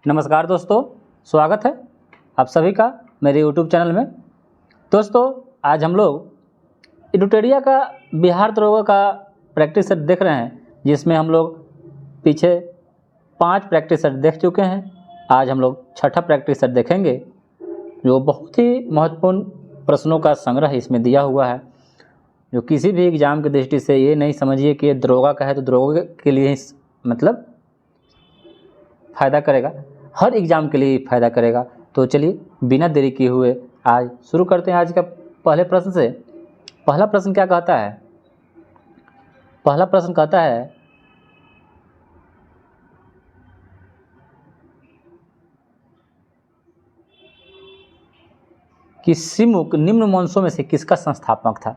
नमस्कार दोस्तों, स्वागत है आप सभी का मेरे YouTube चैनल में। दोस्तों, आज हम लोग एडुटेरिया का बिहार दरोगा का प्रैक्टिस सेट देख रहे हैं, जिसमें हम लोग पीछे 5 प्रैक्टिस सेट देख चुके हैं। आज हम लोग छठा प्रैक्टिस सेट देखेंगे, जो बहुत ही महत्वपूर्ण प्रश्नों का संग्रह इसमें दिया हुआ है, जो किसी भी एग्ज़ाम की दृष्टि से ये नहीं समझिए कि ये दरोगा का है तो दरोगा के लिए ही मतलब फ़ायदा करेगा, हर एग्ज़ाम के लिए फ़ायदा करेगा। तो चलिए बिना देरी किए हुए आज शुरू करते हैं आज का पहले प्रश्न से। पहला प्रश्न क्या कहता है? पहला प्रश्न कहता है कि सिमुक निम्न वंशों में से किसका संस्थापक था?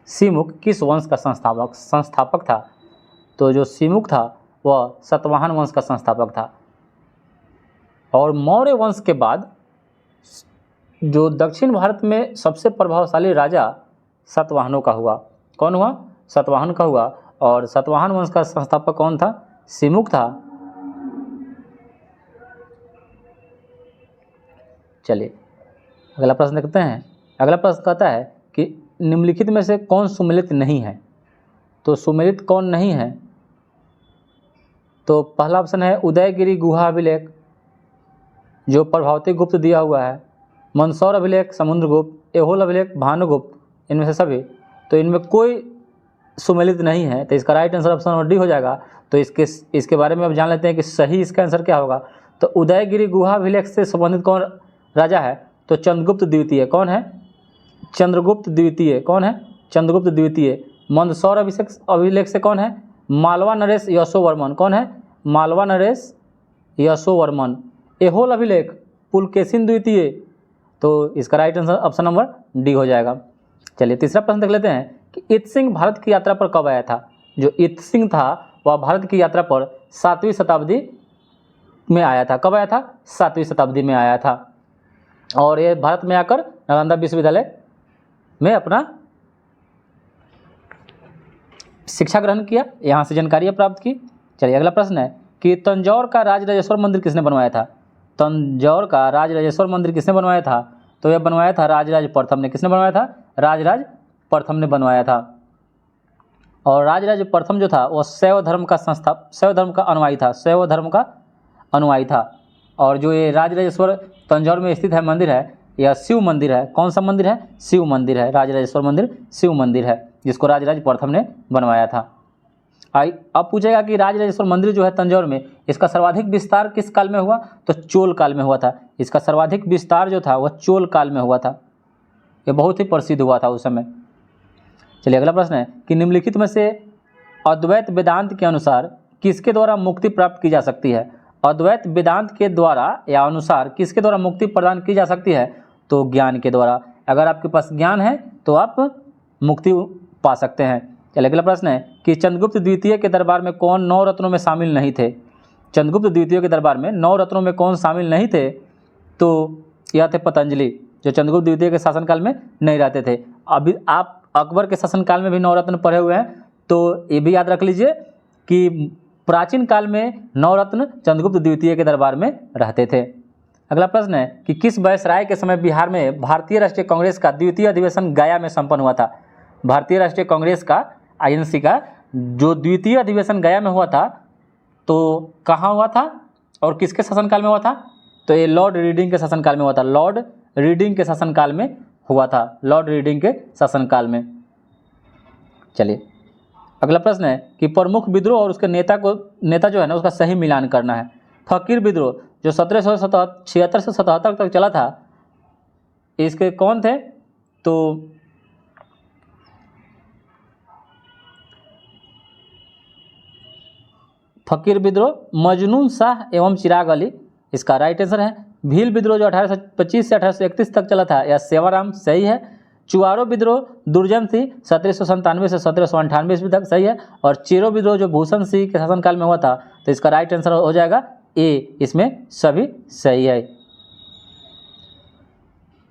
सिमुक किस वंश का संस्थापक था? तो जो सिमुक था वह सातवाहन वंश का संस्थापक था। और मौर्य वंश के बाद जो दक्षिण भारत में सबसे प्रभावशाली राजा सातवाहनों का हुआ। कौन हुआ? सातवाहन का हुआ। और सातवाहन वंश का संस्थापक कौन था? सिमुक था। चलिए अगला प्रश्न देखते हैं। अगला प्रश्न कहता है कि निम्नलिखित में से कौन सुमेलित नहीं है? तो सुमेलित कौन नहीं है? तो पहला ऑप्शन है उदयगिरी गुहा अभिलेख, जो प्रभावती गुप्त दिया हुआ है, मंदसौर अभिलेख समुद्रगुप्त, एहोल अभिलेख भानुगुप्त, इनमें से सभी। तो इनमें कोई सुमेलित नहीं है, तो इसका right answer option number D हो जाएगा। तो इसके बारे में अब जान लेते हैं कि सही इसका आंसर क्या होगा। तो उदयगिरी गुहा अभिलेख से संबंधित कौन राजा है? तो चंद्रगुप्त द्वितीय। कौन है? चंद्रगुप्त द्वितीय। कौन है? चंद्रगुप्त द्वितीय। मंदसौर अभिलेख से कौन है? मालवा नरेश यशोवर्मन। कौन है? मालवा नरेश यशोवर्मन। एहोल अभिलेख पुलकेशिन द्वितीय। तो इसका right answer option number D हो जाएगा। चलिए तीसरा प्रश्न देख लेते हैं कि इत सिंह भारत की यात्रा पर कब आया था? जो इत सिंह था वह भारत की यात्रा पर 7वीं शताब्दी में आया था। कब आया था? 7वीं शताब्दी में आया था। और ये भारत में आकर नालंदा विश्वविद्यालय में अपना शिक्षा ग्रहण किया, यहाँ से जानकारियाँ प्राप्त की। चलिए अगला प्रश्न है कि तंजौर का राजराजेश्वर मंदिर किसने बनवाया था? तंजौर का राजराजेश्वर मंदिर किसने बनवाया था? तो यह बनवाया था राजराज प्रथम ने। किसने बनवाया था? राजराज प्रथम ने बनवाया था। और राजराज प्रथम जो था वह शैव धर्म का अनुयायी था। शैव धर्म का अनुयायी था। और जो ये राजराजेश्वर तंजौर में स्थित है मंदिर है, यह शिव मंदिर है। कौन सा मंदिर है? शिव मंदिर है। राजराजेश्वर मंदिर शिव मंदिर है, जिसको राजराज प्रथम ने बनवाया था। अब पूछेगा कि राजराजेश्वर मंदिर जो है तंजौर में, इसका सर्वाधिक विस्तार किस काल में हुआ? तो चोल काल में हुआ था। इसका सर्वाधिक विस्तार जो था वह चोल काल में हुआ था। यह बहुत ही प्रसिद्ध हुआ था उस समय। चलिए अगला प्रश्न है कि निम्नलिखित में से अद्वैत वेदांत के अनुसार किसके द्वारा मुक्ति प्राप्त की जा सकती है? अद्वैत वेदांत के द्वारा या अनुसार किसके द्वारा मुक्ति प्रदान की जा सकती है? तो ज्ञान के द्वारा। अगर आपके पास ज्ञान है तो आप मुक्ति पा सकते हैं। चलिए अगला प्रश्न है कि चंद्रगुप्त द्वितीय के दरबार में कौन 9 रत्नों में शामिल नहीं थे? चंद्रगुप्त द्वितीय के दरबार में 9 रत्नों में कौन शामिल नहीं थे? तो यह थे पतंजलि, जो चंद्रगुप्त द्वितीय के शासनकाल में नहीं रहते थे। अभी आप अकबर के शासनकाल में भी 9 रत्न पढ़े हुए हैं, तो ये भी याद रख लीजिए कि प्राचीन काल में 9 रत्न चंद्रगुप्त द्वितीय के दरबार में रहते थे। अगला प्रश्न है कि किस वायसराय के समय बिहार में भारतीय राष्ट्रीय कांग्रेस का द्वितीय अधिवेशन गया में संपन्न हुआ था? भारतीय राष्ट्रीय कांग्रेस का INC का जो द्वितीय अधिवेशन गया में हुआ था, तो कहाँ हुआ था और किसके शासनकाल में हुआ था? तो ये लॉर्ड रीडिंग के शासनकाल में हुआ था। लॉर्ड रीडिंग के शासनकाल में हुआ था। लॉर्ड रीडिंग के शासनकाल में। चलिए अगला प्रश्न है कि प्रमुख विद्रोह और उसके नेता जो है ना, उसका सही मिलान करना है। फकीर विद्रोह जो 1776 से 77 तक चला था, इसके कौन थे? तो फकीर विद्रोह मजनून शाह एवं चिराग अली, इसका राइट आंसर है। भील विद्रोह जो 1825 से 1831 तक चला था, यह सेवाराम, सही है। चुआरो विद्रोह दुर्जन सिंह 1797 से 1798 ईस्वी तक, सही है। और चेरो विद्रोह जो भूषण सिंह के शासनकाल में हुआ था, तो इसका राइट आंसर हो जाएगा ए, इसमें सभी सही है।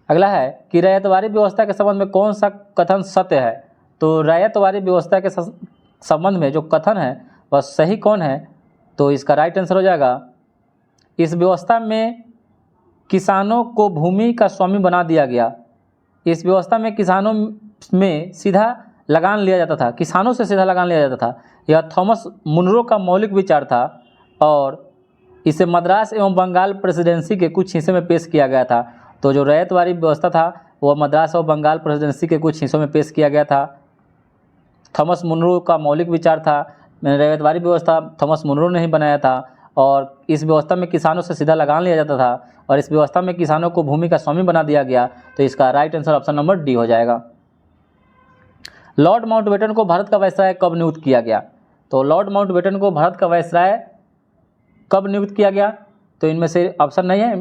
अगला है कि रैयतवारी व्यवस्था के संबंध में कौन सा कथन सत्य है? तो रैयतवारी व्यवस्था के संबंध में जो कथन है वह सही कौन है? तो इसका राइट आंसर हो जाएगा इस व्यवस्था में किसानों को भूमि का स्वामी बना दिया गया। इस व्यवस्था में किसानों में सीधा लगान लिया जाता था, किसानों से सीधा लगान लिया जाता था। यह थॉमस मुनरो का मौलिक विचार था और इसे मद्रास एवं बंगाल प्रेसिडेंसी के कुछ हिस्से में पेश किया गया था। तो जो रैयतवाड़ी व्यवस्था था वह मद्रास और बंगाल प्रेसिडेंसी के कुछ हिस्सों में पेश किया गया था। थॉमस मुनरो का मौलिक विचार था, रैयतवाड़ी व्यवस्था थॉमस मुनरो ने ही बनाया था और इस व्यवस्था में किसानों से सीधा लगान लिया जाता था और इस व्यवस्था में किसानों को भूमि का स्वामी बना दिया गया। तो इसका right answer option number D हो जाएगा। लॉर्ड माउंटबेटन को भारत का वायसराय कब नियुक्त किया गया? तो लॉर्ड माउंटबेटन को भारत का वायसराय कब नियुक्त किया गया? तो इनमें से ऑप्शन नहीं है,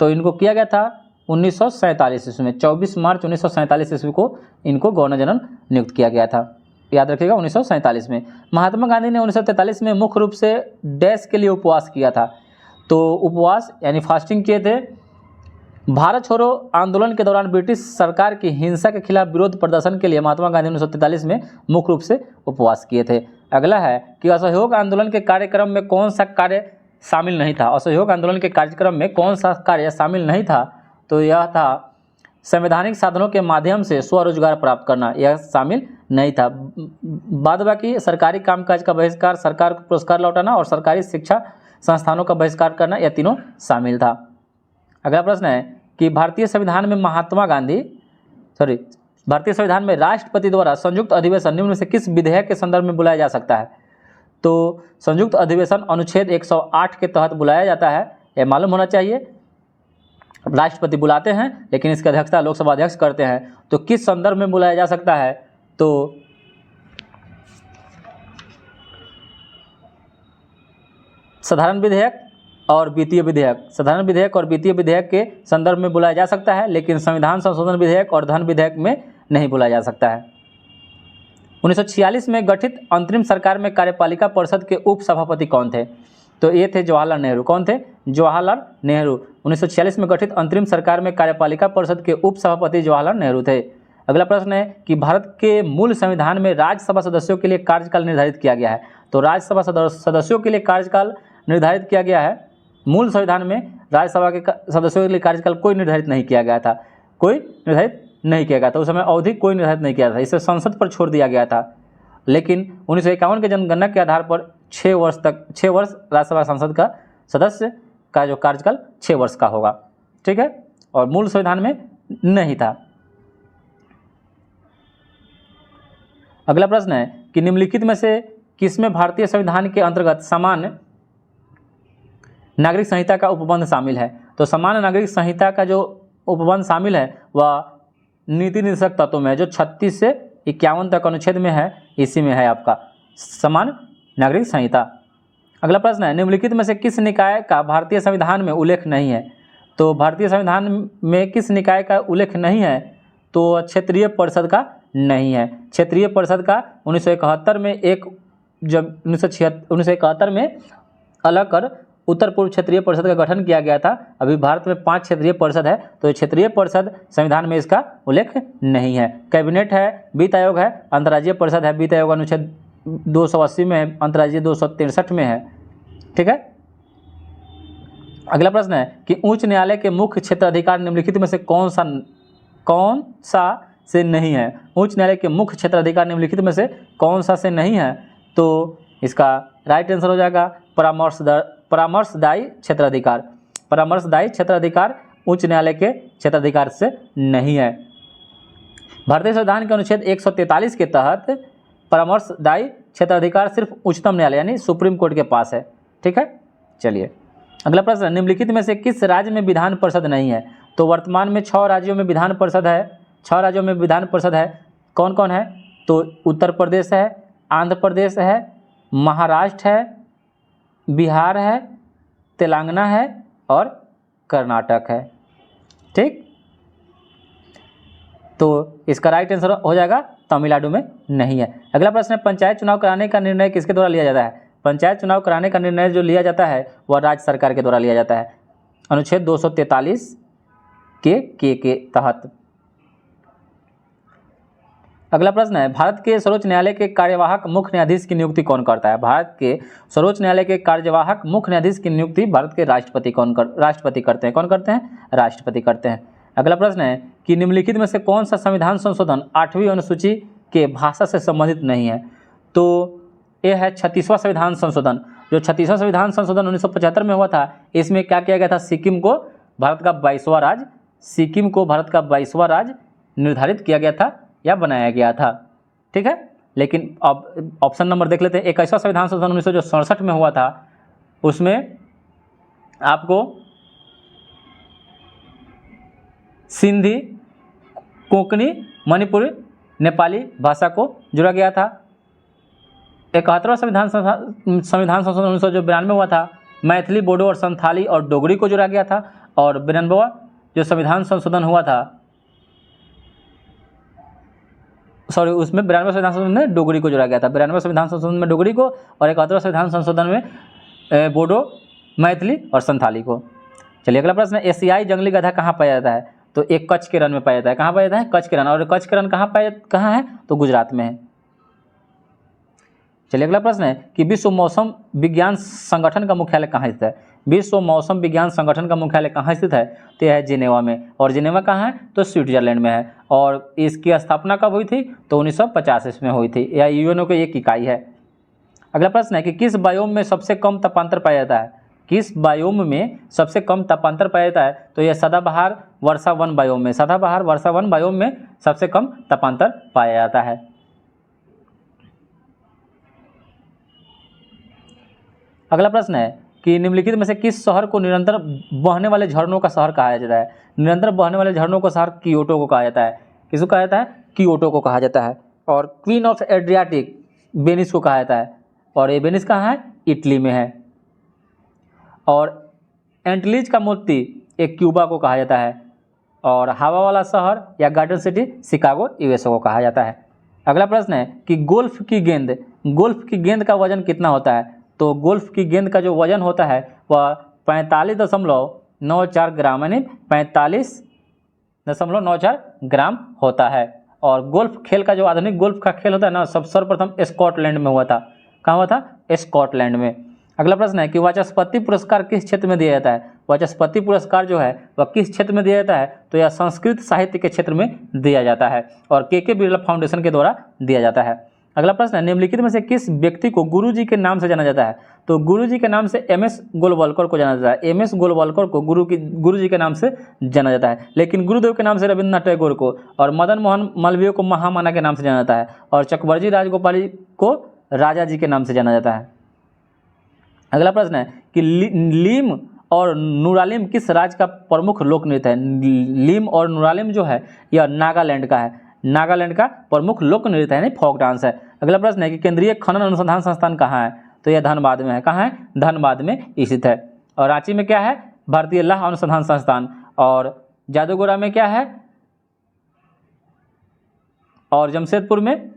तो इनको किया गया था 1947 ईस्वी में। 24 मार्च 1947 ईस्वी को इनको गवर्नर जनरल नियुक्त किया गया था, याद रखिएगा 1947 में। महात्मा गांधी ने 1943 में मुख्य रूप से डैश के लिए उपवास किया था। तो उपवास यानी फास्टिंग किए थे। भारत छोड़ो आंदोलन के दौरान ब्रिटिश सरकार की हिंसा के खिलाफ विरोध प्रदर्शन के लिए महात्मा गांधी 1943 में मुख्य रूप से उपवास किए थे। अगला है कि असहयोग आंदोलन के कार्यक्रम में कौन सा कार्य शामिल नहीं था? असहयोग आंदोलन के कार्यक्रम में कौन सा कार्य शामिल नहीं था? तो यह था संवैधानिक साधनों के माध्यम से स्वरोजगार प्राप्त करना, यह शामिल नहीं था। बाद बाकी सरकारी कामकाज का बहिष्कार, सरकार को पुरस्कार लौटाना और सरकारी शिक्षा संस्थानों का बहिष्कार करना, यह तीनों शामिल था। अगला प्रश्न है कि भारतीय संविधान में राष्ट्रपति द्वारा संयुक्त अधिवेशन निम्न में से किस विधेयक के संदर्भ में बुलाया जा सकता है? तो संयुक्त अधिवेशन अनुच्छेद 108 के तहत बुलाया जाता है, यह मालूम होना चाहिए। राष्ट्रपति बुलाते हैं लेकिन इसकी अध्यक्षता लोकसभा अध्यक्ष करते हैं। तो किस संदर्भ में बुलाया जा सकता है? तो साधारण विधेयक और वित्तीय विधेयक, साधारण विधेयक और वित्तीय विधेयक के संदर्भ में बुलाया जा सकता है, लेकिन संविधान संशोधन विधेयक और धन विधेयक में नहीं बुलाया जा सकता है। 1946 में गठित अंतरिम सरकार में कार्यपालिका परिषद के उप सभापति कौन थे? तो ये थे जवाहरलाल नेहरू। कौन थे? जवाहरलाल नेहरू। 1946 में गठित अंतरिम सरकार में कार्यपालिका परिषद के उप सभापति जवाहरलाल नेहरू थे। अगला प्रश्न है कि भारत के मूल संविधान में राज्यसभा सदस्यों के लिए कार्यकाल निर्धारित किया गया है। तो राज्यसभा सदस्यों के लिए कार्यकाल निर्धारित किया गया है। मूल संविधान में राज्यसभा के सदस्यों के लिए कार्यकाल कोई निर्धारित नहीं किया गया था, कोई निर्धारित नहीं किया गया था। उस समय अवधि कोई निर्धारित नहीं किया था, इसे संसद पर छोड़ दिया गया था। लेकिन 1951 के जनगणना के आधार पर 6 वर्ष राज्यसभा संसद का सदस्य का जो कार्यकाल 6 वर्ष का होगा, ठीक है, और मूल संविधान में नहीं था। अगला प्रश्न है कि निम्नलिखित में से किसमें भारतीय संविधान के अंतर्गत सामान्य नागरिक संहिता का उपबंध शामिल है? तो सामान्य नागरिक संहिता का जो उपबंध शामिल है वह नीति निर्देशक तत्वों में, जो 36 से 51 तक अनुच्छेद में है, इसी में है आपका सामान्य नागरिक संहिता। अगला प्रश्न है निम्नलिखित में से किस निकाय का भारतीय संविधान में उल्लेख नहीं है? तो भारतीय संविधान में किस निकाय का उल्लेख नहीं है? तो क्षेत्रीय परिषद का नहीं है। क्षेत्रीय परिषद का 1971 में जब 1971 में अलग कर उत्तर पूर्व क्षेत्रीय परिषद का गठन किया गया था। अभी भारत में 5 क्षेत्रीय परिषद है, तो क्षेत्रीय परिषद संविधान में इसका उल्लेख नहीं है। कैबिनेट है, वित्त आयोग है, अंतर्राज्यीय परिषद है, वित्त आयोग अनुच्छेद 280 में है, अंतर्राज्यीय 263 में है, ठीक है। अगला प्रश्न है कि उच्च न्यायालय के मुख्य क्षेत्राधिकार निम्नलिखित में से कौन सा से नहीं है? उच्च न्यायालय के मुख्य क्षेत्राधिकार निम्नलिखित में से कौन सा से नहीं है? तो इसका राइट आंसर हो जाएगा परामर्शदायी क्षेत्राधिकार। परामर्शदायी क्षेत्राधिकार उच्च न्यायालय के क्षेत्राधिकार से नहीं है। भारतीय संविधान के अनुच्छेद 143 के तहत परामर्शदायी क्षेत्राधिकार सिर्फ उच्चतम न्यायालय यानी सुप्रीम कोर्ट के पास है, ठीक है। चलिए अगला प्रश्न, निम्नलिखित में से किस राज्य में विधान परिषद नहीं है? तो वर्तमान में 6 राज्यों में विधान परिषद है। 6 राज्यों में विधान परिषद है, कौन कौन है? तो उत्तर प्रदेश है, आंध्र प्रदेश है, महाराष्ट्र है, बिहार है, तेलंगाना है और कर्नाटक है, ठीक। तो इसका राइट आंसर हो जाएगा तमिलनाडु में नहीं है। अगला प्रश्न है पंचायत चुनाव कराने का निर्णय किसके द्वारा लिया जाता है? पंचायत चुनाव कराने का निर्णय जो लिया जाता है वह राज्य सरकार के द्वारा लिया जाता है, अनुच्छेद 243 के तहत। अगला प्रश्न है, भारत के सर्वोच्च न्यायालय के कार्यवाहक मुख्य न्यायाधीश की नियुक्ति कौन करता है? भारत के सर्वोच्च न्यायालय के कार्यवाहक मुख्य न्यायाधीश की नियुक्ति भारत के राष्ट्रपति करते हैं। कौन करते हैं? राष्ट्रपति करते हैं। अगला प्रश्न है कि निम्नलिखित में से कौन सा संविधान संशोधन 8वीं अनुसूची के भाषा से संबंधित नहीं है? तो यह है 36वां संविधान संशोधन। जो 36वां संविधान संशोधन 1975 में हुआ था, इसमें क्या किया गया था? सिक्किम को भारत का 22वां राज्य निर्धारित किया गया था या बनाया गया था। ठीक है, लेकिन अब ऑप्शन नंबर देख लेते हैं। 21वां संविधान संशोधन 1967 में हुआ था, उसमें आपको सिंधी, कोंकणी, मणिपुरी, नेपाली भाषा को जोड़ा गया था। 71वां संविधान संशोधन 1992 में हुआ था, मैथिली, बोडो और संथाली और डोगरी को जोड़ा गया था। और 92वां जो संविधान संशोधन हुआ था, उसमें 92वें संविधान संशोधन में डोगरी को जोड़ा गया था। 92वें संविधान संशोधन में डोगरी को और 71वें संविधान संशोधन में बोडो, मैथिली और संथाली को। चलिए अगला प्रश्न है, एशियाई जंगली गधा कहाँ पाया जाता है? तो एक कच्छ के रण में पाया जाता है। कहाँ पाया जाता है? कच्छ के रण। और कच्छ के रण कहाँ है? तो गुजरात में है। चलिए अगला प्रश्न है कि विश्व मौसम विज्ञान संगठन का मुख्यालय कहाँ स्थित है? विश्व मौसम विज्ञान संगठन का मुख्यालय कहाँ स्थित है? तो यह है जिनेवा में। और जिनेवा कहाँ है? तो स्विट्जरलैंड में है। और इसकी स्थापना कब हुई थी? तो 1950 में हुई थी। यह यूएनओ की एक इकाई है। अगला प्रश्न है कि किस बायोम में सबसे कम तापांतर पाया जाता है? किस बायोम में सबसे कम तापांतर पाया जाता है? तो यह सदाबहार वर्षा वन बायोम में। सदाबहार वर्षा वन बायोम में सबसे कम तापांतर पाया जाता है। अगला प्रश्न है कि निम्नलिखित में से किस शहर को निरंतर बहने वाले झरनों का शहर कहा जाता है? निरंतर बहने वाले झरनों का शहर कियोटो को कहा जाता है। किसको कहा जाता है? कियोटो को कहा जाता है। और क्वीन ऑफ एड्रियाटिक वेनिस को कहा जाता है। और ये वेनिस कहाँ है? इटली में है। और एंटलीज का मोती एक क्यूबा को कहा जाता है। और हवा वाला शहर या गार्डन सिटी शिकागो यूएसए को कहा जाता है। अगला प्रश्न है कि गोल्फ की गेंद का वजन कितना होता है? तो गोल्फ की गेंद का जो वजन होता है वह 45.94 ग्राम, यानी 45.94 ग्राम होता है। और गोल्फ खेल का जो आधुनिक गोल्फ का खेल होता है ना, सब सर्वप्रथम स्कॉटलैंड में हुआ था। कहाँ हुआ था? स्कॉटलैंड में। अगला प्रश्न है कि वाचस्पति पुरस्कार किस क्षेत्र में दिया जाता है? वाचस्पति पुरस्कार जो है वह किस क्षेत्र में दिया जाता है? तो यह संस्कृत साहित्य के क्षेत्र में दिया जाता है और के बिरला फाउंडेशन के द्वारा दिया जाता है। अगला प्रश्न है, निम्नलिखित में से किस व्यक्ति को गुरुजी के नाम से जाना जाता है? तो गुरुजी के नाम से एमएस गोलवलकर को जाना जाता है। एमएस गोलवलकर को गुरुजी के नाम से जाना जाता है। लेकिन गुरुदेव के नाम से रविन्द्रनाथ टैगोर को और मदन मोहन मालवीय को महामाना के नाम से जाना जाता है। और चकवर्जी राजगोपाली को राजा जी के नाम से जाना जाता है। अगला प्रश्न है कि लीम और नुरालिम किस राज्य का प्रमुख लोक नृत्य है? लीम और नुरालिम जो है यह नागालैंड का है। नागालैंड का प्रमुख लोक नृत्य है, यानी फोक डांस है। अगला प्रश्न है कि केंद्रीय खनन अनुसंधान संस्थान कहाँ है? तो यह धनबाद में है। कहाँ है? धनबाद में स्थित है। और रांची में क्या है? भारतीय लौह अनुसंधान संस्थान। और जादूगोड़ा में क्या है? और जमशेदपुर में।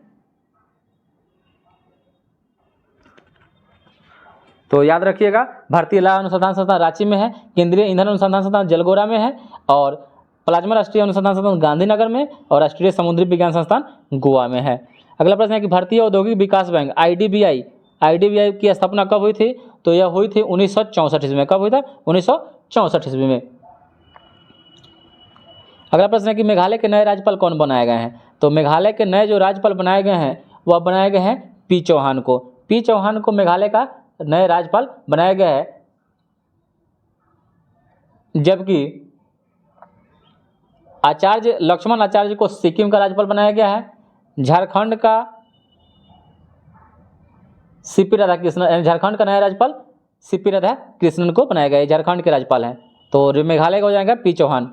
तो याद रखिएगा, भारतीय लौह अनुसंधान संस्थान रांची में है, केंद्रीय ईंधन अनुसंधान संस्थान जलगोरा में है, और प्लाज्मा राष्ट्रीय अनुसंधान संस्थान गांधीनगर में, और राष्ट्रीय समुद्री विज्ञान संस्थान गोवा में है। अगला प्रश्न है कि भारतीय औद्योगिक विकास बैंक आईडीबीआई की स्थापना कब हुई थी? तो यह हुई थी 1964 ईस्वी में। कब हुई था? 1964 ईस्वी में। अगला प्रश्न है कि मेघालय के नए राज्यपाल कौन बनाए गए हैं? तो मेघालय के नए जो राज्यपाल बनाए गए हैं वह बनाए गए हैं पी चौहान को। पी चौहान को मेघालय का नए राज्यपाल बनाया गया है। जबकि लक्ष्मण आचार्य को सिक्किम का राज्यपाल बनाया गया है। झारखंड का सीपी राधाकृष्णन, झारखंड का नया राज्यपाल सीपी राधाकृष्णन को बनाया गया है। झारखंड के राज्यपाल हैं। तो मेघालय का हो जाएगा पी चौहान।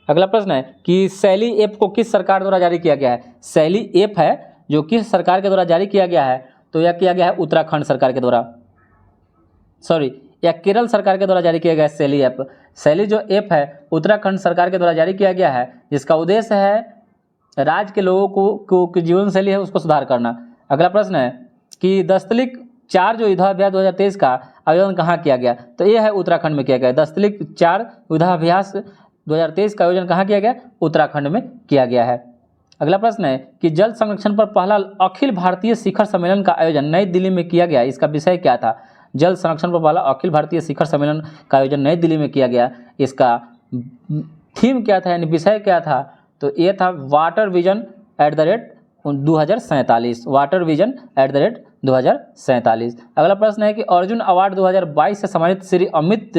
अगला प्रश्न है कि शैली ऐप को किस सरकार द्वारा जारी किया गया है? शैली ऐप है जो किस सरकार के द्वारा जारी किया गया है? तो यह किया गया है उत्तराखंड सरकार के द्वारा, या केरल सरकार के द्वारा जारी किया गया है शैली ऐप। शैली जो ऐप है उत्तराखंड सरकार के द्वारा जारी किया गया है, जिसका उद्देश्य है राज्य के लोगों को जीवन शैली है उसको सुधार करना। अगला प्रश्न है कि दस्तलिक 4 जो युद्धाभ्यास 2023 का आयोजन कहाँ किया गया? तो यह है उत्तराखंड में किया गया। दस्तलिक 4 युद्धाभ्यास 2023 का आयोजन कहाँ किया गया? उत्तराखंड में किया गया है। अगला प्रश्न है कि जल संरक्षण पर पहला अखिल भारतीय शिखर सम्मेलन का आयोजन नई दिल्ली में किया गया, इसका विषय क्या था? जल संरक्षण पर पहला अखिल भारतीय शिखर सम्मेलन का आयोजन नई दिल्ली में किया गया, इसका थीम क्या था, यानी विषय क्या था? तो ये था वाटर विजन @2047, वाटर विजन @2047। अगला प्रश्न है कि अर्जुन अवार्ड 2022 से सम्मानित श्री अमित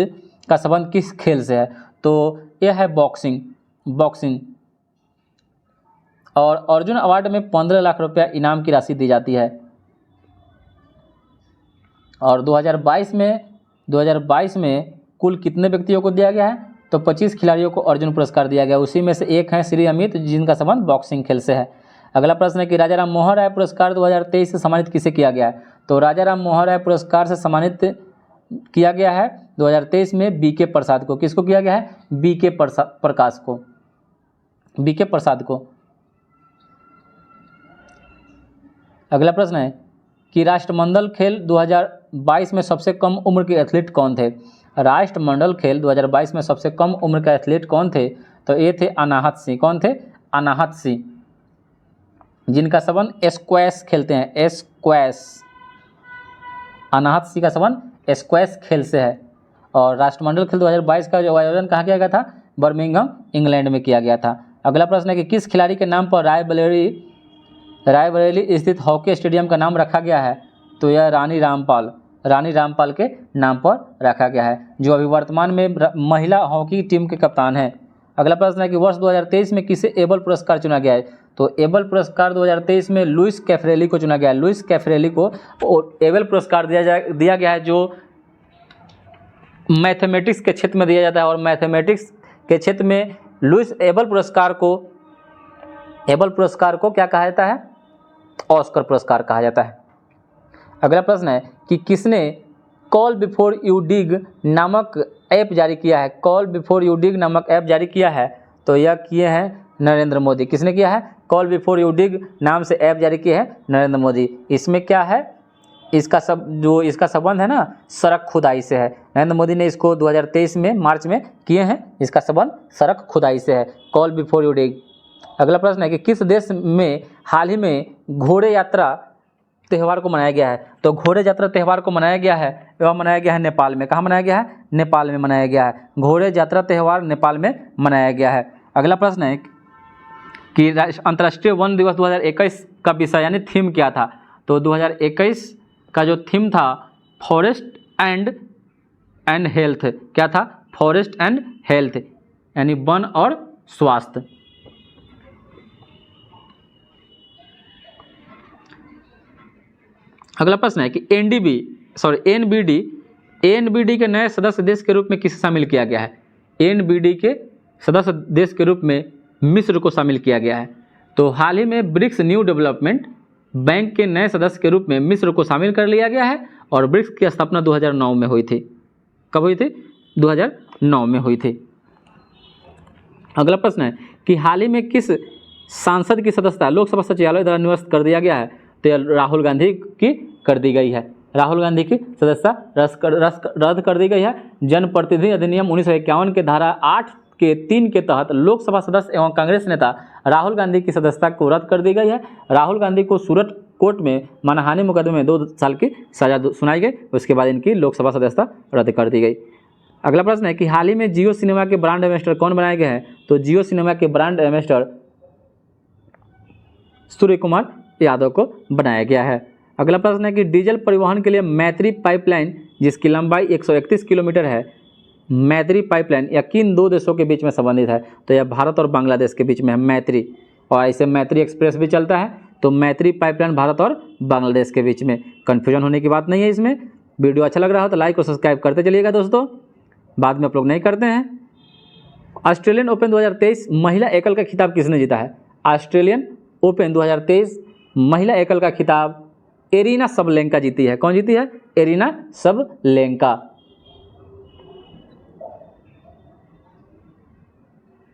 का संबंध किस खेल से है? तो यह है बॉक्सिंग। और अर्जुन अवार्ड में 15 लाख रुपया इनाम की राशि दी जाती है। और 2022 में कुल कितने व्यक्तियों को दिया गया है? तो 25 खिलाड़ियों को अर्जुन पुरस्कार दिया गया, उसी में से एक हैं श्री अमित, जिनका संबंध बॉक्सिंग खेल से है। अगला प्रश्न है कि राजा राम मोहन राय पुरस्कार 2023 से सम्मानित किसे किया गया है? तो राजा राम मोहन राय पुरस्कार से सम्मानित किया गया है 2023 में बीके प्रसाद को। किसको किया गया है? बीके प्रसाद को। अगला प्रश्न है कि राष्ट्रमंडल खेल 2022 में सबसे कम उम्र के एथलीट कौन थे? राष्ट्रमंडल खेल 2022 में सबसे कम उम्र के एथलीट कौन थे? तो ये थे अनाहत सिंह। कौन थे? अनाहत सिंह, जिनका संबंध स्क्वैश खेलते हैं, स्क्वैश। अनाहत सिंह का संबंध स्क्वैश खेल से है। और राष्ट्रमंडल खेल 2022 का जो आयोजन कहाँ किया गया था? बर्मिंघम, इंग्लैंड में किया गया था। अगला प्रश्न है कि किस खिलाड़ी के नाम पर रायबरेली स्थित हॉकी स्टेडियम का नाम रखा गया है? तो यह रानी रामपाल के नाम पर रखा गया है, जो अभी वर्तमान में महिला हॉकी टीम के कप्तान हैं। अगला प्रश्न है कि वर्ष 2023 में किसे एबल पुरस्कार चुना गया है? तो एबल पुरस्कार 2023 में लुइस कैफरेली को चुना गया है। लुइस कैफरेली को एबल पुरस्कार दिया गया है, जो मैथमेटिक्स के क्षेत्र में दिया जाता है। और मैथमेटिक्स के क्षेत्र में लुइस एबल पुरस्कार को क्या कहा जाता है? ऑस्कर पुरस्कार कहा जाता है। अगला प्रश्न है कि किसने कॉल बिफोर यू डिग नामक ऐप जारी किया है? कॉल बिफोर यू डिग नामक ऐप जारी किया है, तो यह किए हैं नरेंद्र मोदी। किसने किया है? कॉल बिफोर यू डिग नाम से ऐप जारी किए हैं नरेंद्र मोदी। इसमें क्या है? इसका संबंध है ना सड़क खुदाई से है। नरेंद्र मोदी ने इसको 2023 में मार्च में किए हैं। इसका संबंध सड़क खुदाई से है, कॉल बिफोर यू डिग। अगला प्रश्न है कि किस देश में हाल ही में घोड़े यात्रा त्यौहार को मनाया गया है? तो घोड़े यात्रा त्यौहार को मनाया गया है, वह मनाया गया है नेपाल में। कहाँ मनाया गया है? नेपाल में मनाया गया है। घोड़े यात्रा त्यौहार नेपाल में मनाया गया है। अगला प्रश्न है कि अंतर्राष्ट्रीय वन दिवस 2021 का विषय यानी थीम क्या था? तो 2021 का जो थीम था फॉरेस्ट एंड हेल्थ। क्या था? फॉरेस्ट एंड हेल्थ, यानी वन और स्वास्थ्य। अगला प्रश्न है कि एनबीडी के नए सदस्य देश के रूप में किसे शामिल किया गया है? एनबीडी के सदस्य देश के रूप में मिस्र को शामिल किया गया है। तो हाल ही में ब्रिक्स न्यू डेवलपमेंट बैंक के नए सदस्य के रूप में मिस्र को शामिल कर लिया गया है। और ब्रिक्स की स्थापना 2009 में हुई थी। कब हुई थी? 2009 में हुई थी। अगला प्रश्न है कि हाल ही में किस सांसद की सदस्यता लोकसभा सचिवालय द्वारा निरस्त कर दिया गया है? तो राहुल गांधी की कर दी गई है। राहुल गांधी की सदस्यता रद्द कर दी गई है। जनप्रतिनिधि अधिनियम 1951 के धारा 8 के 3 के तहत लोकसभा सदस्य एवं कांग्रेस नेता राहुल गांधी की सदस्यता को रद्द कर दी गई है। राहुल गांधी को सूरत कोर्ट में मानहानि मुकदमे में 2 साल की सजा सुनाई गई, उसके बाद इनकी लोकसभा सदस्यता रद्द कर दी गई। अगला प्रश्न है कि हाल ही में जियो सिनेमा के ब्रांड एम्बेसडर कौन बनाए गए हैं? तो जियो सिनेमा के ब्रांड एम्बेसडर सूर्य कुमार यादव को बनाया गया है। अगला प्रश्न है कि डीजल परिवहन के लिए मैत्री पाइपलाइन जिसकी लंबाई 131 किलोमीटर है, मैत्री पाइपलाइन या किन 2 देशों के बीच में संबंधित है? तो यह भारत और बांग्लादेश के बीच में है मैत्री। और ऐसे मैत्री एक्सप्रेस भी चलता है, तो मैत्री पाइपलाइन भारत और बांग्लादेश के बीच में। कन्फ्यूजन होने की बात नहीं है इसमें। वीडियो अच्छा लग रहा हो तो लाइक और सब्सक्राइब करते चलिएगा दोस्तों, बाद में आप लोग नहीं करते हैं। ऑस्ट्रेलियन ओपन 2023 महिला एकल का खिताब किसने जीता है? ऑस्ट्रेलियन ओपन 2023 महिला एकल का खिताब एरिना सबलेंका जीती है। कौन जीती है? Arena Sabalenka.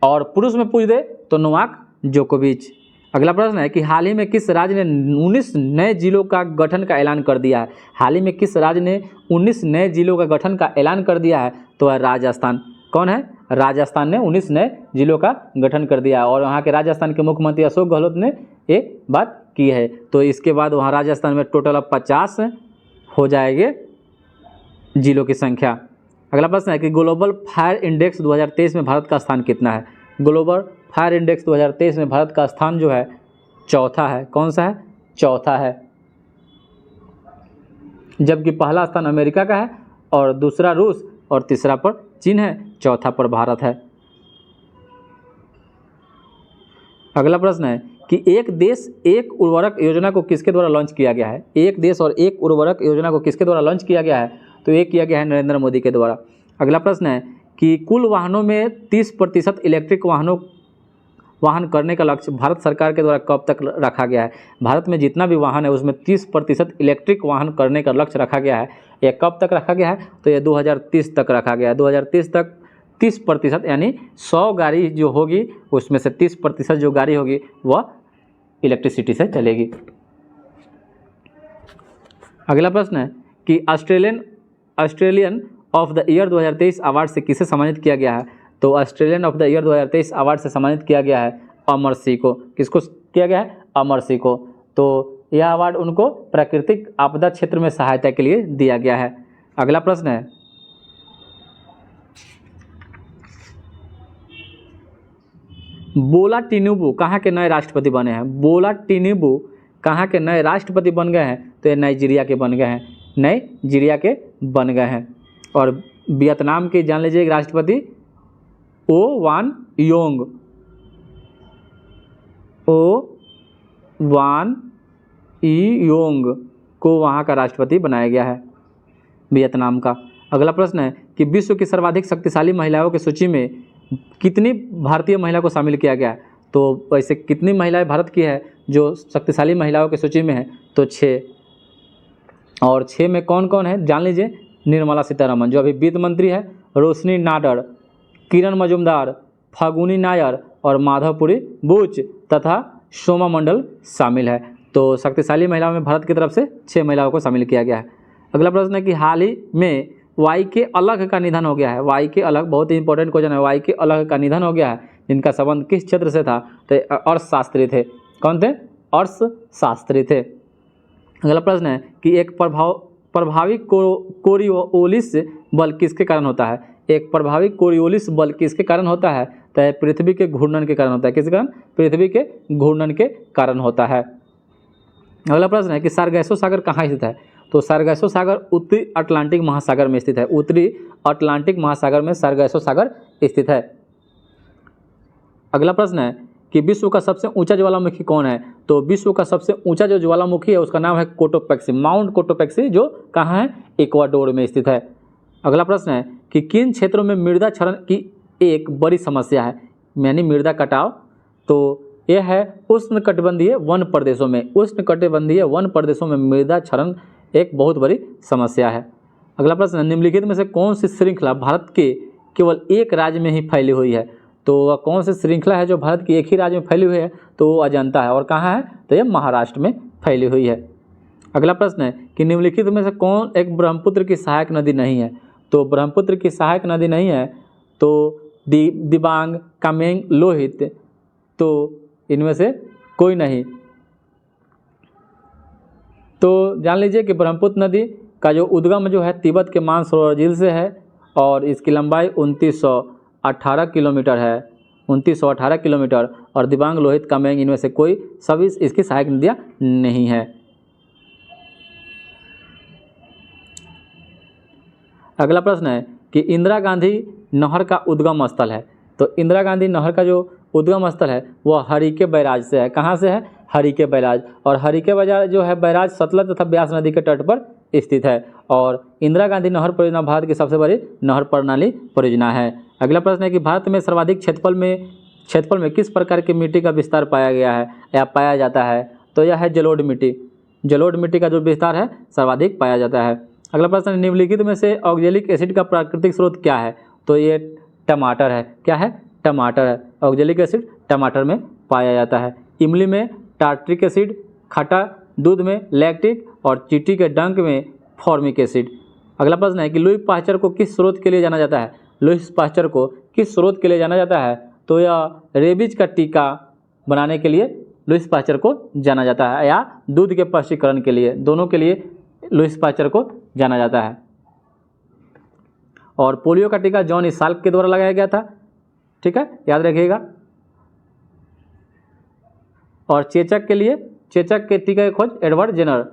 और पुरुष में पूछ दे तो नोवाक जोकोविच। अगला प्रश्न है कि हाल ही में किस राज्य ने 19 नए जिलों का गठन का ऐलान कर दिया है? हाल ही में किस राज्य ने 19 नए जिलों का गठन का ऐलान कर दिया है? तो है राजस्थान। कौन है? राजस्थान ने 19 नए जिलों का गठन कर दिया और वहाँ के राजस्थान के मुख्यमंत्री अशोक गहलोत ने ये बात की है। तो इसके बाद वहाँ राजस्थान में टोटल अब 50 हो जाएंगे जिलों की संख्या। अगला प्रश्न है कि ग्लोबल फायर इंडेक्स 2023 में भारत का स्थान कितना है। ग्लोबल फायर इंडेक्स 2023 में भारत का स्थान जो है चौथा है। कौन सा है? चौथा है, जबकि पहला स्थान अमेरिका का है और दूसरा रूस और तीसरा पर चीन है, चौथा पर भारत है। अगला प्रश्न है कि एक देश एक उर्वरक योजना को किसके द्वारा लॉन्च किया गया है। एक देश और एक उर्वरक योजना को किसके द्वारा लॉन्च किया गया है? तो ये किया गया है नरेंद्र मोदी के द्वारा। अगला प्रश्न है कि कुल वाहनों में 30% इलेक्ट्रिक वाहन करने का लक्ष्य भारत सरकार के द्वारा कब तक रखा गया है। भारत में जितना भी वाहन है उसमें 30% इलेक्ट्रिक वाहन करने का लक्ष्य रखा गया है। यह कब तक रखा गया है? तो यह 2030 तक रखा गया है। 2030 तक 30% यानी 100 गाड़ी जो होगी उसमें से 30% जो गाड़ी होगी वह इलेक्ट्रिसिटी से चलेगी। अगला प्रश्न है कि Australian of the year 2023 award से किसे सम्मानित किया गया है। तो Australian of the year 2023 award से सम्मानित किया गया है अमर सिंह को। किसको किया गया है? अमर सिंह को। तो यह अवार्ड उनको प्राकृतिक आपदा क्षेत्र में सहायता के लिए दिया गया है। अगला प्रश्न है बोला टिनुबू कहाँ के नए राष्ट्रपति बने हैं। बोला टिनुबू कहाँ के नए राष्ट्रपति बन गए हैं? तो ये नाइजीरिया के बन गए हैं, नाइजीरिया के बन गए हैं। और वियतनाम के जान लीजिए राष्ट्रपति ओ वान योंग को वहाँ का राष्ट्रपति बनाया गया है वियतनाम का। अगला प्रश्न है कि विश्व की सर्वाधिक शक्तिशाली महिलाओं की सूची में कितनी भारतीय महिला को शामिल किया गया है। तो वैसे कितनी महिलाएं भारत की है जो शक्तिशाली महिलाओं की सूची में है? तो 6। और 6 में कौन कौन है जान लीजिए। निर्मला सीतारमण जो अभी वित्त मंत्री है, रोशनी नाडर, किरण मजुमदार, फागुनी नायर और माधवपुरी बुच तथा सोमा मंडल शामिल है। तो शक्तिशाली महिलाओं में भारत की तरफ से 6 महिलाओं को शामिल किया गया है। अगला प्रश्न है कि हाल ही में वाई के अलग का निधन हो गया है। वाई के अलग बहुत ही इंपॉर्टेंट क्वेश्चन है। वाई के अलग का निधन हो गया है, जिनका संबंध किस क्षेत्र से था? तो अर्थशास्त्री थे। कौन थे? अर्थशास्त्री थे। अगला प्रश्न है कि एक प्रभावी कोरियोलिस बल किसके कारण होता है। एक प्रभावी कोरियोलिस बल किसके कारण होता है? तो पृथ्वी के घूर्णन के कारण होता है। किसके कारण? पृथ्वी के घूर्णन के कारण होता है। अगला प्रश्न है कि सारगैसो सागर कहाँ स्थित है। तो सारगैसो सागर उत्तरी अटलांटिक महासागर में स्थित है। उत्तरी अटलांटिक महासागर में सारगैसो सागर स्थित है। अगला प्रश्न है कि विश्व का सबसे ऊंचा ज्वालामुखी कौन है। तो विश्व का सबसे ऊंचा जो ज्वालामुखी है उसका नाम है कोटोपैक्सी, माउंट कोटोपैक्सी, जो कहाँ है? इक्वाडोर में स्थित है। अगला प्रश्न है कि किन क्षेत्रों में मृदा क्षरण की एक बड़ी समस्या है, यानी मृदा कटाव। तो यह है उष्णकटिबंधीय वन प्रदेशों में। उष्णकटिबंधीय वन प्रदेशों में मृदा क्षरण एक बहुत बड़ी समस्या है। अगला प्रश्न है निम्नलिखित में से कौन सी श्रृंखला भारत के केवल एक राज्य में ही फैली हुई है। तो वह कौन सी श्रृंखला है जो भारत के एक ही राज्य में फैली हुई है? तो वो अजंता है। और कहाँ है? तो यह महाराष्ट्र में फैली हुई है। अगला प्रश्न है कि निम्नलिखित में से कौन एक ब्रह्मपुत्र की सहायक नदी नहीं है। तो ब्रह्मपुत्र की सहायक नदी नहीं है तो दिबांग, कामेंग, लोहित, तो इनमें से कोई नहीं। तो जान लीजिए कि ब्रह्मपुत्र नदी का जो उद्गम जो है तिब्बत के मानसरोवर झील से है और इसकी लंबाई 2918 किलोमीटर है, 2918 किलोमीटर। और दिबांग, लोहित, कामेंग इनमें से कोई सभी इसकी सहायक नदियाँ नहीं है। अगला प्रश्न है कि इंदिरा गांधी नहर का उद्गम स्थल है। तो इंदिरा गांधी नहर का जो उद्गम स्थल है वह हरिके बैराज से है। कहाँ से है? हरिके बैराज। और हरिके बैराज जो है बैराज सतलज तथा ब्यास नदी के तट पर स्थित है। और इंदिरा गांधी नहर परियोजना भारत की सबसे बड़ी नहर प्रणाली परियोजना है। अगला प्रश्न है कि भारत में सर्वाधिक क्षेत्रफल में किस प्रकार की मिट्टी का विस्तार पाया गया है या पाया जाता है। तो यह है जलोढ़ मिट्टी। जलोढ़ मिट्टी का जो विस्तार है सर्वाधिक पाया जाता है। अगला प्रश्न निम्नलिखित में से ऑक्जेलिक एसिड का प्राकृतिक स्रोत क्या है। तो ये टमाटर है। क्या है? टमाटर है। ऑक्जेलिक एसिड टमाटर में पाया जाता है। इमली में टार्ट्रिक एसिड, खट्टा दूध में लैक्टिक और चींटी के डंक में फॉर्मिक एसिड। अगला प्रश्न है कि लुई पाश्चर को किस स्रोत के लिए जाना जाता है। लुईस पास्चर को किस स्रोत के लिए जाना जाता है? तो यह रेबीज का टीका बनाने के लिए लुईस पास्चर को जाना जाता है, या दूध के प्रसंस्करण के लिए, दोनों के लिए लुईस पास्चर को जाना जाता है। और पोलियो का टीका जॉन साल्क के द्वारा लगाया गया था, ठीक है, याद रखिएगा। और चेचक के लिए, चेचक के टीका की खोज एडवर्ड जेनर।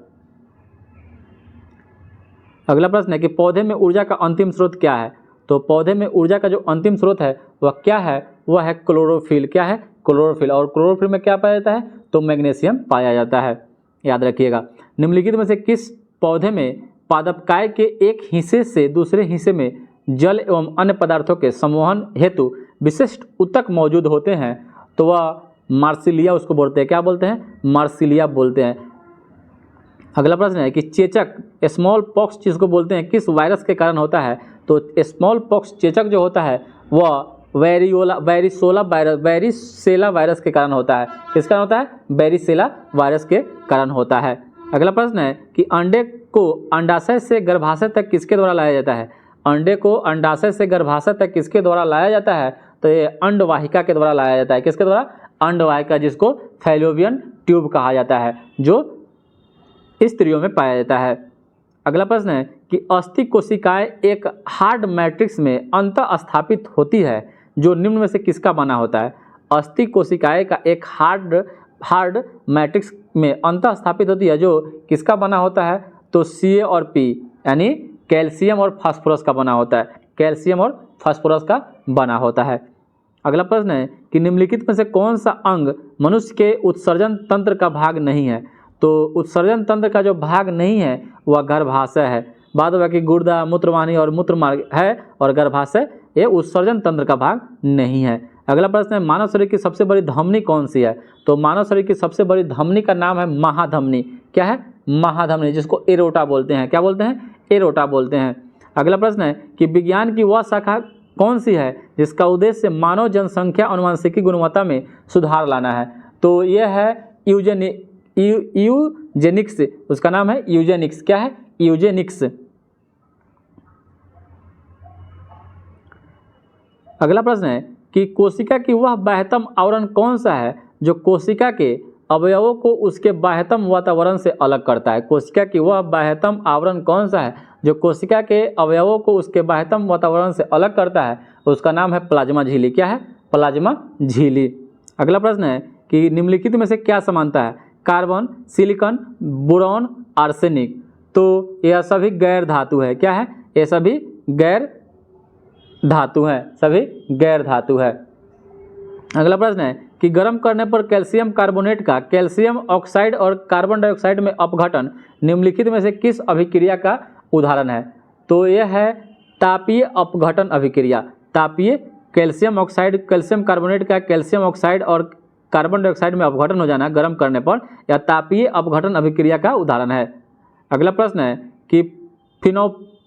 अगला प्रश्न है कि पौधे में ऊर्जा का अंतिम स्रोत क्या है? तो पौधे में ऊर्जा का जो अंतिम स्रोत है वह क्या है? वह है क्लोरोफिल। क्या है? क्लोरोफिल। और क्लोरोफिल में क्या पाया जाता है? तो मैग्नीशियम पाया जाता है, याद रखिएगा। निम्नलिखित में से किस पौधे में पादपकाय के एक हिस्से से दूसरे हिस्से में जल एवं अन्य पदार्थों के संवहन हेतु विशिष्ट ऊतक मौजूद होते हैं? तो वह मार्सिलिया उसको बोलते हैं। क्या बोलते हैं? मार्सिलिया बोलते हैं। अगला प्रश्न है कि चेचक स्मॉल पॉक्स जिसको बोलते हैं किस वायरस के कारण होता है? तो स्मॉल पॉक्स चेचक जो होता है वह वेरिसेला वायरस के कारण होता है। किस कारण होता है? वेरिसेला वायरस के कारण होता है। अगला प्रश्न है कि अंडे को अंडाशय से गर्भाशय तक किसके द्वारा लाया जाता है? अंडे को अंडाशय से गर्भाशय तक किसके द्वारा लाया जाता है? तो ये अंडवाहिका के द्वारा लाया जाता है। किसके द्वारा? अंडवाहिका, जिसको फैलोपियन ट्यूब कहा जाता है, जो स्त्रियों में पाया जाता है। अगला प्रश्न है कि अस्थि कोशिकाएं एक हार्ड मैट्रिक्स में अंतः स्थापित होती है जो निम्न में से किसका बना होता है? अस्थि कोशिकाएं का एक हार्ड मैट्रिक्स में अंतः स्थापित होती है जो किसका बना होता है? तो Ca और P यानी कैल्शियम और फास्फोरस का बना होता है। कैल्शियम और फास्फोरस का बना होता है। अगला प्रश्न है कि निम्नलिखित में से कौन सा अंग मनुष्य के उत्सर्जन तंत्र का भाग नहीं है? तो उत्सर्जन तंत्र का जो भाग नहीं है वह गर्भाशय है। बाद बाकी गुर्दा, मूत्रवाहिनी और मूत्रमार्ग है, और गर्भाशय ये उत्सर्जन तंत्र का भाग नहीं है। अगला प्रश्न है मानव शरीर की सबसे बड़ी धमनी कौन सी है? तो मानव शरीर की सबसे बड़ी धमनी का नाम है महाधमनी। क्या है? महाधमनी, जिसको एरोटा बोलते हैं। क्या बोलते हैं? एरोटा बोलते हैं। अगला प्रश्न है कि विज्ञान की वह शाखा कौन सी है जिसका उद्देश्य मानव जनसंख्या अनुवांशिकी गुणवत्ता में सुधार लाना है? तो यह है यूजेनिक्स। उसका नाम है यूजेनिक्स। क्या है? यूजेनिक्स। अगला प्रश्न है कि कोशिका की वह बाह्यतम आवरण कौन सा है जो कोशिका के अवयवों को उसके बाह्यतम वातावरण से अलग करता है? कोशिका की वह बाह्यतम आवरण कौन सा है जो कोशिका के अवयवों को उसके बाह्यतम वातावरण से अलग करता है? उसका नाम है प्लाज्मा झिल्ली। क्या है? प्लाज्मा झिल्ली। अगला प्रश्न है कि निम्नलिखित में से क्या समानता है? Carbon, silicon, boron, arsenic. तो यह सभी गैर धातु है। क्या है? ये सभी गैर धातु है, सभी गैर धातु है। अगला प्रश्न है कि गर्म करने पर कैल्शियम कार्बोनेट का कैल्शियम ऑक्साइड और कार्बन डाइऑक्साइड में अपघटन निम्नलिखित में से किस अभिक्रिया का उदाहरण है? तो यह है तापीय अपघटन अभिक्रिया। तापीय कैल्शियम ऑक्साइड, कैल्शियम कार्बोनेट का कैल्शियम ऑक्साइड और कार्बन डाइऑक्साइड में अपघटन हो जाना गर्म करने पर, यह तापीय अपघटन अभिक्रिया का उदाहरण है। अगला प्रश्न है कि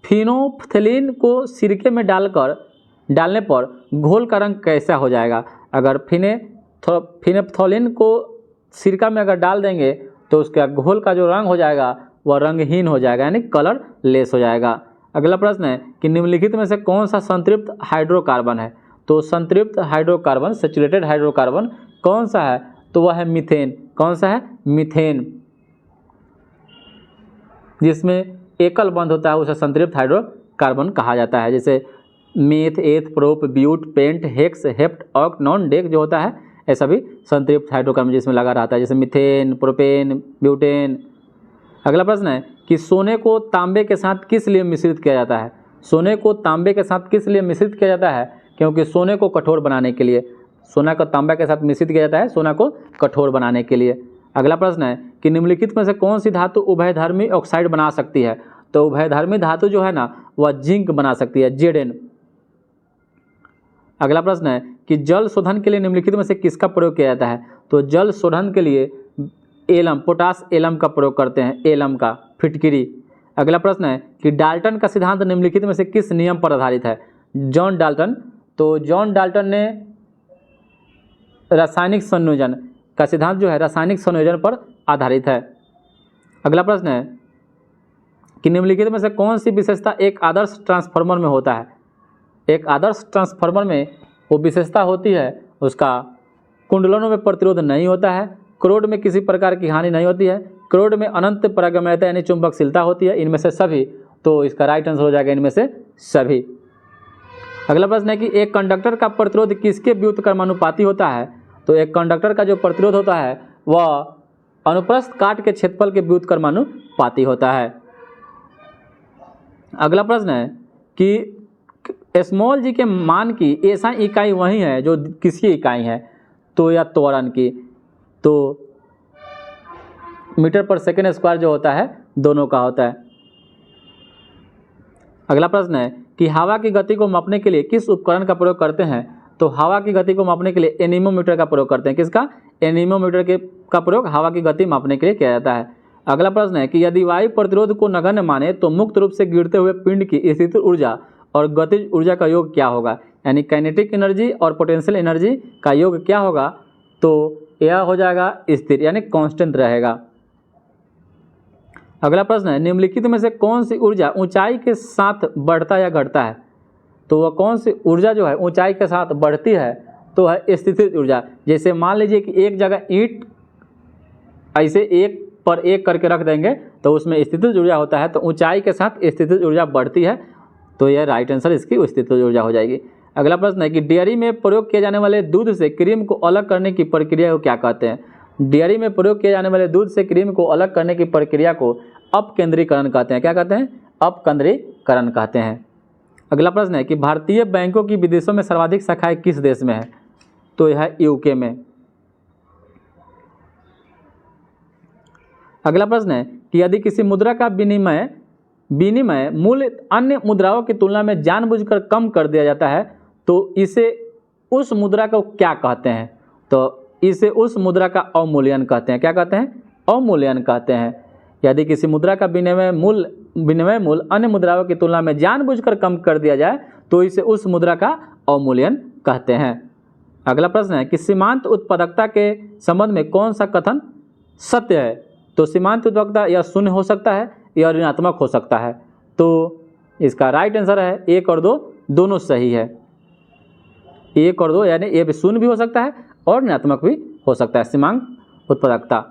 फिनोफ्थलीन को सिरके में डालने पर घोल का रंग कैसा हो जाएगा? अगर फिनोफ्थलीन को सिरका में अगर डाल देंगे तो उसका घोल का जो रंग हो जाएगा वह रंगहीन हो जाएगा, यानी कलर लेस हो जाएगा। अगला प्रश्न है कि निम्नलिखित में से कौन सा संतृप्त हाइड्रोकार्बन है? तो संतृप्त हाइड्रोकार्बन, सैचुरेटेड हाइड्रोकार्बन कौन सा है? तो वह है मीथेन। कौन सा है? मीथेन। जिसमें एकल बंध होता है उसे संतृप्त हाइड्रोकार्बन कहा जाता है। जैसे meth, eth, prop, but, pent, hex, hept, oct, non, dec जो होता है ये सभी संतृप्त हाइड्रोकार्बन जिसमें लगा रहता है, जैसे मीथेन, प्रोपेन, ब्यूटेन। अगला प्रश्न है कि सोने को तांबे के साथ किस लिए मिश्रित किया जाता है? सोने को तांबे के साथ किस लिए मिश्रित किया जाता है? क्योंकि सोने को कठोर बनाने के लिए। सोना को तांबा के साथ मिश्रित किया जाता है सोना को कठोर बनाने के लिए। अगला प्रश्न है कि निम्नलिखित में से कौन सी धातु उभयधर्मी ऑक्साइड बना सकती है? तो उभयधर्मी धातु जो है ना वह जिंक बना सकती है, Zn। अगला प्रश्न है कि जल शोधन के लिए निम्नलिखित में से किसका प्रयोग किया जाता है? तो जल शोधन के लिए एलम, पोटास एलम का प्रयोग करते हैं, एलम का, फिटकिरी। अगला प्रश्न है कि डाल्टन का सिद्धांत निम्नलिखित में से किस नियम पर आधारित है? John Dalton. तो जॉन डाल्टन ने रासायनिक संयोजन का सिद्धांत जो है रासायनिक संयोजन पर आधारित है। अगला प्रश्न है कि निम्नलिखित में से कौन सी विशेषता एक आदर्श ट्रांसफार्मर में होता है? एक आदर्श ट्रांसफार्मर में वो विशेषता होती है, उसका कुंडलों में प्रतिरोध नहीं होता है, क्रोड में किसी प्रकार की हानि नहीं होती है, क्रोड में अनंत पारगम्यता यानी चुंबकशीलता होती है। इनमें से सभी, तो इसका राइट आंसर हो जाएगा इनमें से सभी। अगला प्रश्न है कि एक कंडक्टर का प्रतिरोध किसके व्युत्क्रमानुपाती होता है? तो एक कंडक्टर का जो प्रतिरोध होता है वह अनुप्रस्थ काट के क्षेत्रफल के व्युत्क्रमानुपाती होता है। अगला प्रश्न है कि स्मॉल जी के मान की ऐसा इकाई वही है जो किसकी इकाई है? तो या त्वरण की, तो मीटर पर सेकेंड स्क्वायर जो होता है दोनों का होता है। अगला प्रश्न है कि हवा की गति को मापने के लिए किस उपकरण का प्रयोग करते हैं? तो हवा की गति को मापने के लिए एनीमोमीटर का प्रयोग करते हैं। किसका? एनीमोमीटर का प्रयोग हवा की गति मापने के लिए किया जाता है। अगला प्रश्न है कि यदि वायु प्रतिरोध को नगण्य माने तो मुक्त रूप से गिरते हुए पिंड की स्थितिज ऊर्जा और गतिज ऊर्जा का योग क्या होगा? यानी काइनेटिक एनर्जी और पोटेंशियल एनर्जी का योग क्या होगा? तो यह हो जाएगा स्थिर यानी कांस्टेंट रहेगा। अगला प्रश्न है निम्नलिखित में से कौन सी ऊर्जा ऊंचाई के साथ बढ़ता या घटता है? तो वह कौन सी ऊर्जा जो है ऊंचाई के साथ बढ़ती है? तो है स्थितिज ऊर्जा। जैसे मान लीजिए कि एक जगह ईंट ऐसे एक पर एक करके रख देंगे तो उसमें स्थितिज ऊर्जा होता है, तो ऊंचाई के साथ स्थितिज ऊर्जा बढ़ती है, तो यह राइट आंसर इसकी स्थितिज ऊर्जा हो जाएगी। अगला प्रश्न है कि डेयरी में प्रयोग किए जाने वाले दूध से क्रीम को अलग करने की प्रक्रिया को क्या कहते हैं? डेयरी में प्रयोग किए जाने वाले दूध से क्रीम को अलग करने की प्रक्रिया को अपकेंद्रीकरण कहते हैं। क्या कहते हैं? अपकेंद्रीकरण कहते हैं। अगला प्रश्न है कि भारतीय बैंकों की विदेशों में सर्वाधिक शाखाएं किस देश में है? तो यह है यूके में। अगला प्रश्न है कि यदि किसी मुद्रा का विनिमय मूल्य अन्य मुद्राओं की तुलना में जानबूझकर कम कर दिया जाता है तो इसे उस मुद्रा को क्या कहते हैं? तो इसे उस मुद्रा का अवमूल्यन कहते हैं। क्या कहते हैं? अवमूल्यन कहते हैं। यदि किसी मुद्रा का विनिमय मूल्य अन्य मुद्राओं की तुलना में जानबूझकर कम कर दिया जाए तो इसे उस मुद्रा का अवमूल्यन कहते हैं। अगला प्रश्न है कि सीमांत उत्पादकता के संबंध में कौन सा कथन सत्य है? तो सीमांत उत्पादकता या शून्य हो सकता है या ऋणात्मक हो सकता है। तो इसका राइट आंसर है 1 और 2 दोनों सही है। 1 और 2 यानी ये शून्य भी हो सकता है और ऋणात्मक भी हो सकता है सीमांत उत्पादकता।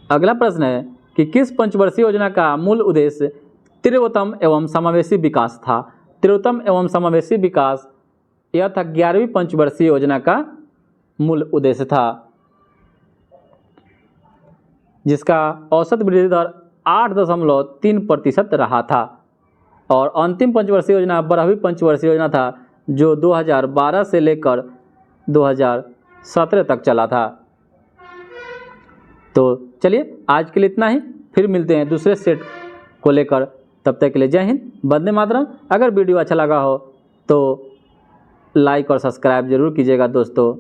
अगला प्रश्न है कि किस पंचवर्षीय योजना का मूल उद्देश्य तीव्रतम एवं समावेशी विकास था? तीव्रतम एवं समावेशी विकास यह था 11वीं पंचवर्षीय योजना का मूल उद्देश्य था, जिसका औसत वृद्धि दर 8.3% रहा था। और अंतिम पंचवर्षीय योजना 12वीं पंचवर्षीय योजना था जो 2012 से लेकर 2017 तक चला था। तो चलिए आज के लिए इतना ही, फिर मिलते हैं दूसरे सेट को लेकर। तब तक के लिए जय हिंद, वंदे मातरम। अगर वीडियो अच्छा लगा हो तो लाइक और सब्सक्राइब जरूर कीजिएगा दोस्तों।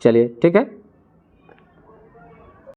चलिए ठीक है।